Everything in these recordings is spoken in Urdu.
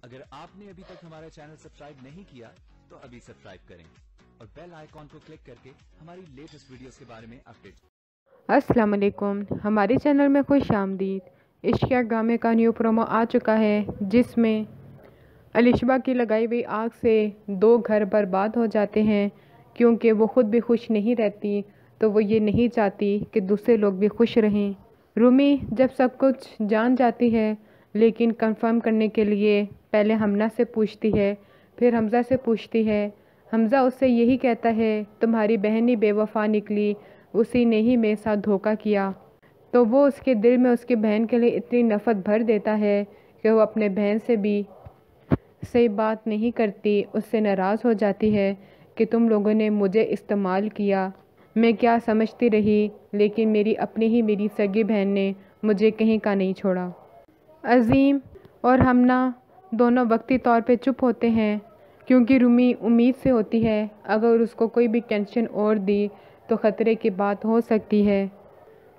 اگر آپ نے ابھی تک ہمارا چینل سبسکرائب نہیں کیا تو ابھی سبسکرائب کریں اور بیل آئیکن کو کلک کر کے ہماری لیٹسٹ ویڈیوز کے بارے میں اپڈیٹ۔ السلام علیکم، ہمارے چینل میں خوش آمدید۔ عشقیہ ڈرامے کا نیو پرومو آ چکا ہے جس میں الشبہ کی لگائی ہوئی آگ سے 2 گھر برباد ہو جاتے ہیں، کیونکہ وہ خود بھی خوش نہیں رہتی تو وہ یہ نہیں چاہتی کہ دوسرے لوگ بھی خوش رہیں۔ رومی جب سب کچھ جان جاتی ہے لیکن کنفرم کرنے کے لیے پہلے حمنہ سے پوچھتی ہے، پھر حمزہ سے پوچھتی ہے۔ حمزہ اس سے یہی کہتا ہے تمہاری بہن ہی بے وفا نکلی، اسی نے ہی میرے ساتھ دھوکہ کیا، تو وہ اس کے دل میں اس کی بہن کے لیے اتنی نفرت بھر دیتا ہے کہ وہ اپنے بہن سے بھی صحیح بات نہیں کرتی، اس سے ناراض ہو جاتی ہے کہ تم لوگوں نے مجھے استعمال کیا، میں کیا سمجھتی رہی، لیکن میری سگی بہن نے مجھے کہیں کا نہیں چھوڑا۔ عظیم اور حمنہ دونوں وقتی طور پہ چپ ہوتے ہیں کیونکہ رومی امید سے ہوتی ہے اگر اس کو کوئی بھی ٹینشن اور دی تو خطرے کی بات ہو سکتی ہے،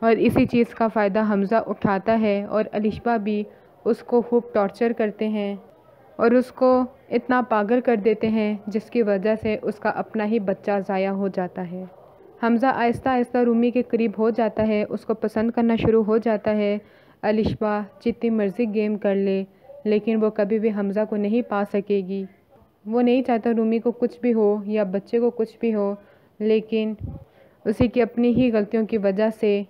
اور اسی چیز کا فائدہ حمزہ اٹھاتا ہے اور الشبہ بھی اس کو خوب ٹارچر کرتے ہیں اور اس کو اتنا پاگل کر دیتے ہیں جس کی وجہ سے اس کا اپنا ہی بچہ ضائع ہو جاتا ہے۔ حمزہ آہستہ آہستہ رومی کے قریب ہو جاتا ہے، اس کو پسند کرنا شروع ہو جاتا ہے۔ الشبہ جتنی مرضی گیم کر لے لیکن وہ کبھی بھی حمزہ کو نہیں پا سکے گی۔ وہ نہیں چاہتا رومی کو کچھ بھی ہو یا بچے کو کچھ بھی ہو، لیکن اسی کی اپنی ہی غلطیوں کی وجہ سے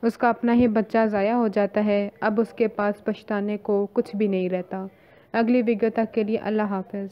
اس کا اپنا ہی بچہ ضائع ہو جاتا ہے۔ اب اس کے پاس پچھتانے کو کچھ بھی نہیں رہتا۔ اگلی ویڈیو تک کے لیے اللہ حافظ۔